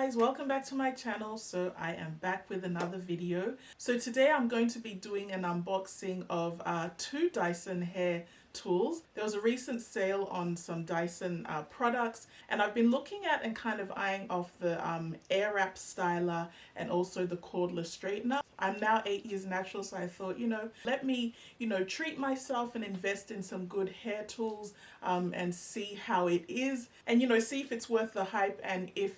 guys, welcome back to my channel. So I am back with another video. So today I'm going to be doing an unboxing of two Dyson hair tools. There was a recent sale on some Dyson products, and I've been looking at and kind of eyeing off the Airwrap styler and also the cordless straightener. I'm now 8 years natural, so I thought, let me, treat myself and invest in some good hair tools and see how it is, and see if it's worth the hype and if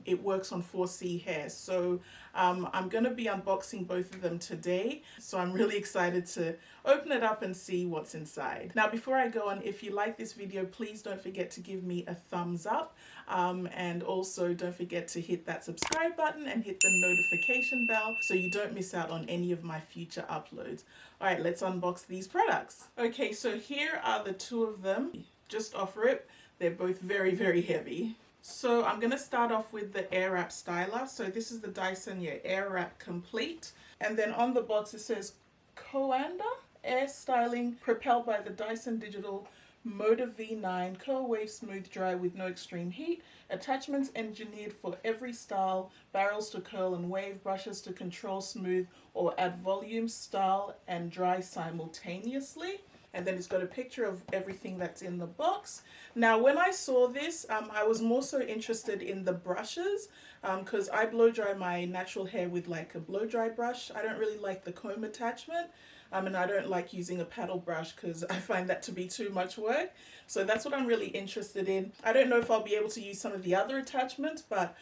it works on 4C hair. So I'm going to be unboxing both of them today, so I'm really excited to open it up and see what's inside. Now, before I go on, if you like this video, please don't forget to give me a thumbs up, and also don't forget to hit that subscribe button and hit the notification bell so you don't miss out on any of my future uploads. All right, let's unbox these products. Okay, so here are the two of them. Just off rip, they're both very, very heavy. So I'm going to start off with the Airwrap styler. So this is the Dyson Airwrap Complete. And then on the box it says Coanda Air Styling, propelled by the Dyson Digital Motor V9, Curl Wave Smooth Dry with no extreme heat. Attachments engineered for every style, barrels to curl and wave, brushes to control, smooth or add volume, style and dry simultaneously. And then it's got a picture of everything that's in the box. Now, when I saw this, I was more so interested in the brushes because I blow dry my natural hair with like a blow dry brush. I don't really like the comb attachment. And I don't like using a paddle brush because I find that to be too much work. So that's what I'm really interested in. I don't know if I'll be able to use some of the other attachments, but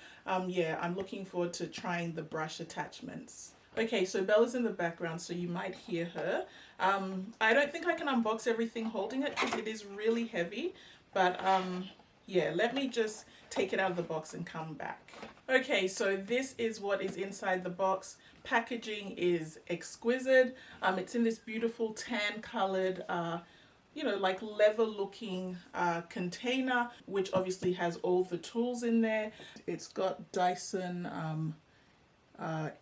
yeah, I'm looking forward to trying the brush attachments. Okay, so Bella's in the background, so you might hear her. I don't think I can unbox everything holding it because it is really heavy, but yeah, let me just take it out of the box and come back. Okay, so this is what is inside the box. Packaging is exquisite. It's in this beautiful tan colored like leather looking container, which obviously has all the tools in there. It's got Dyson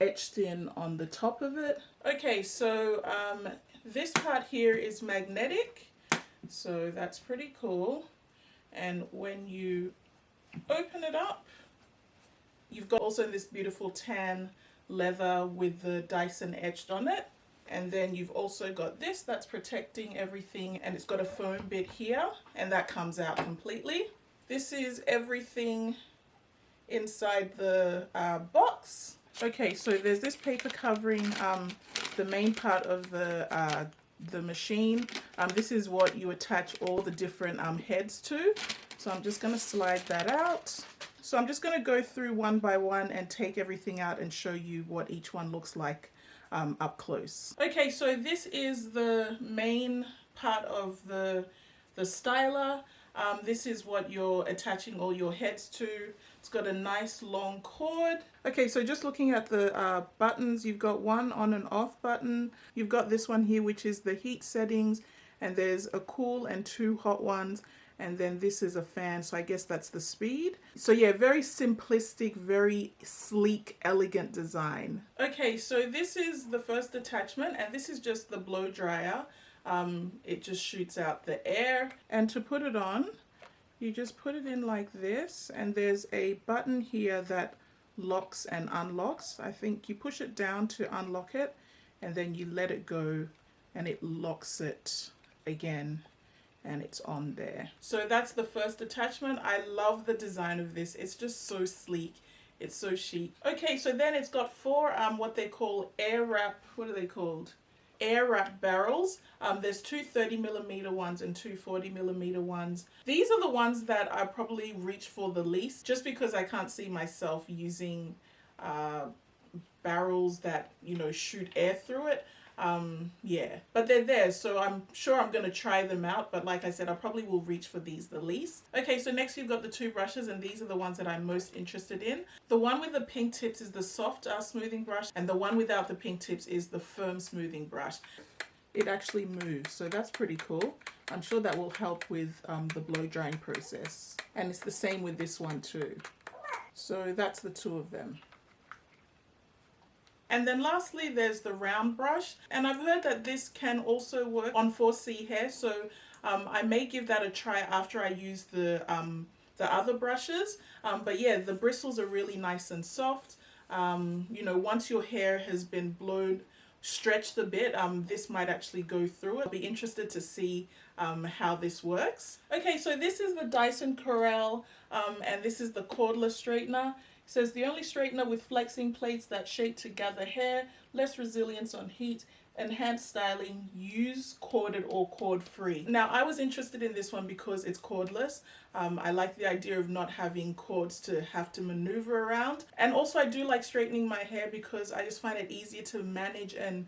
etched in on the top of it. Okay, so this part here is magnetic, so that's pretty cool. And when you open it up, you've got also this beautiful tan leather with the Dyson etched on it. And then you've also got this that's protecting everything, and it's got a foam bit here, and that comes out completely. This is everything inside the box. Okay, so there's this paper covering the main part of the machine. This is what you attach all the different heads to. So I'm just going to slide that out. So I'm just going to go through one by one and take everything out and show you what each one looks like up close. Okay, so this is the main part of the styler. This is what you're attaching all your heads to. It's got a nice long cord. Okay, so just looking at the buttons, you've got one on and off button. You've got this one here, which is the heat settings, and there's a cool and two hot ones. And then this is a fan, so I guess that's the speed. So yeah, very simplistic, very sleek, elegant design. Okay, so this is the first attachment, and this is just the blow dryer. It just shoots out the air. And to put it on, you just put it in like this, and there's a button here that locks and unlocks. I think you push it down to unlock it, and then you let it go, and it locks it again. And it's on there. So that's the first attachment. I love the design of this. It's just so sleek. It's so chic. Okay, so then it's got four what they call Airwrap, what are they called? Airwrap barrels. There's two 30mm ones and two 40mm ones. These are the ones that I probably reach for the least, just because I can't see myself using barrels that, shoot air through it. Yeah, but they're there, so I'm sure I'm going to try them out, but like I said, I probably will reach for these the least. Okay, so next you've got the two brushes, and these are the ones that I'm most interested in. The one with the pink tips is the soft smoothing brush, and the one without the pink tips is the firm smoothing brush. It actually moves, so that's pretty cool. I'm sure that will help with the blow drying process, and it's the same with this one too. So that's the two of them. And then lastly, there's the round brush, and I've heard that this can also work on 4C hair, so I may give that a try after I use the the other brushes. But yeah, the bristles are really nice and soft. You know, once your hair has been blown, stretched a bit, this might actually go through it. I'll be interested to see how this works. Okay, so this is the Dyson Corrale, and this is the cordless straightener. It says the only straightener with flexing plates that shape to gather hair, less resilience on heat, enhanced styling, use corded or cord free. Now I was interested in this one because it's cordless. I like the idea of not having cords to have to maneuver around, and also I do like straightening my hair because I just find it easier to manage and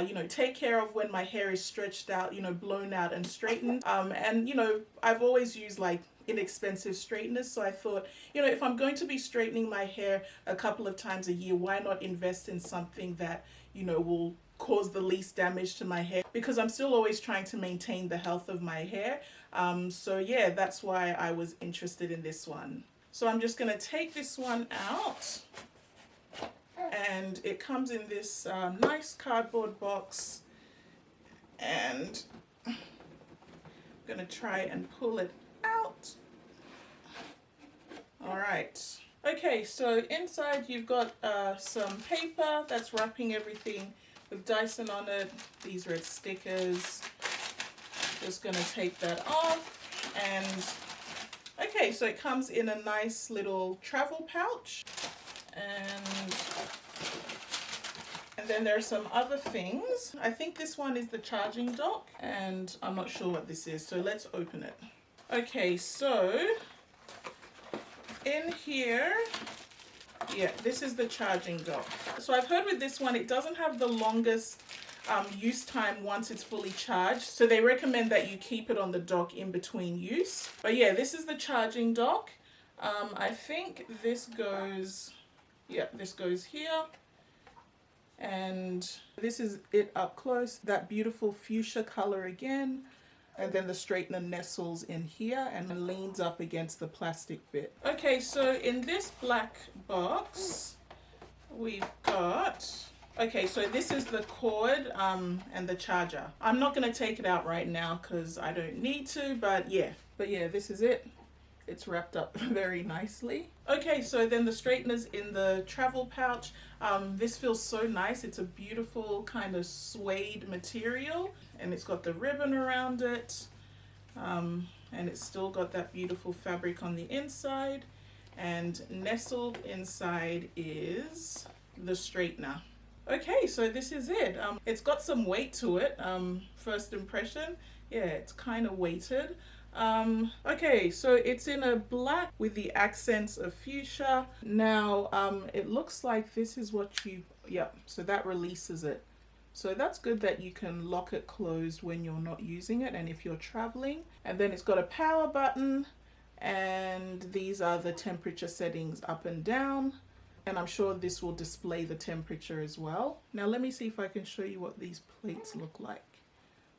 you know, take care of when my hair is stretched out, you know, blown out and straightened. And you know, I've always used like inexpensive straighteners, so I thought, you know, if I'm going to be straightening my hair a couple of times a year, why not invest in something that, you know, will cause the least damage to my hair, because I'm still always trying to maintain the health of my hair. So yeah, that's why I was interested in this one. So I'm just going to take this one out, and it comes in this nice cardboard box, and I'm going to try and pull it out. All right. Okay, so inside you've got some paper that's wrapping everything with Dyson on it. These red stickers. Just going to take that off. And okay, so it comes in a nice little travel pouch. And then there are some other things. I think this one is the charging dock, and I'm not sure what this is, so let's open it. Okay, so in here, yeah, this is the charging dock. So I've heard with this one, it doesn't have the longest use time once it's fully charged. So they recommend that you keep it on the dock in between use. But yeah, this is the charging dock. I think this goes, yeah, this goes here. And this is it up close, that beautiful fuchsia color again. And then the straightener nestles in here and leans up against the plastic bit. Okay, so in this black box, we've got, okay, so this is the cord and the charger. I'm not gonna take it out right now because I don't need to, but yeah, this is it. It's wrapped up very nicely. Okay, so then the straightener's in the travel pouch. This feels so nice. It's a beautiful kind of suede material, and it's got the ribbon around it. And it's still got that beautiful fabric on the inside. And nestled inside is the straightener. Okay, so this is it. It's got some weight to it. First impression, yeah, it's kind of weighted. Okay, so it's in a black with the accents of fuchsia. Now, it looks like this is what you, yeah, so that releases it. So that's good that you can lock it closed when you're not using it and if you're traveling. And then it's got a power button, and these are the temperature settings up and down. And I'm sure this will display the temperature as well. Now let me see if I can show you what these plates look like.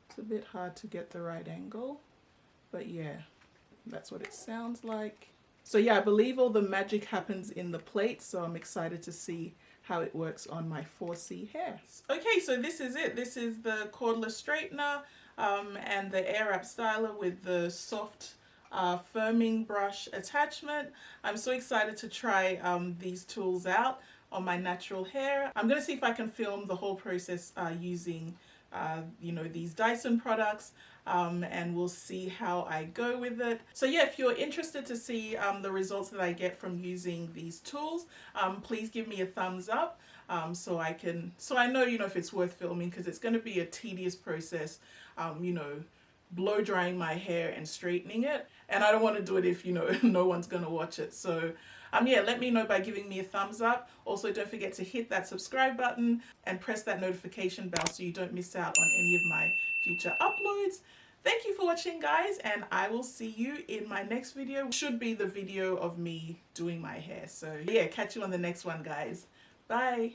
It's a bit hard to get the right angle. But yeah, that's what it sounds like. So yeah, I believe all the magic happens in the plate, so I'm excited to see how it works on my 4C hair. Okay, so this is it. This is the cordless straightener and the Airwrap styler with the soft firming brush attachment. I'm so excited to try these tools out on my natural hair. I'm going to see if I can film the whole process using you know, these Dyson products, and we'll see how I go with it. So yeah, if you're interested to see the results that I get from using these tools, please give me a thumbs up so I know, you know, if it's worth filming, because it's going to be a tedious process, you know, blow drying my hair and straightening it, and I don't want to do it if, you know, no one's going to watch it. So yeah, let me know by giving me a thumbs up. Also, don't forget to hit that subscribe button and press that notification bell so you don't miss out on any of my future uploads. Thank you for watching, guys, and I will see you in my next video. Should be the video of me doing my hair. So yeah, catch you on the next one, guys. Bye.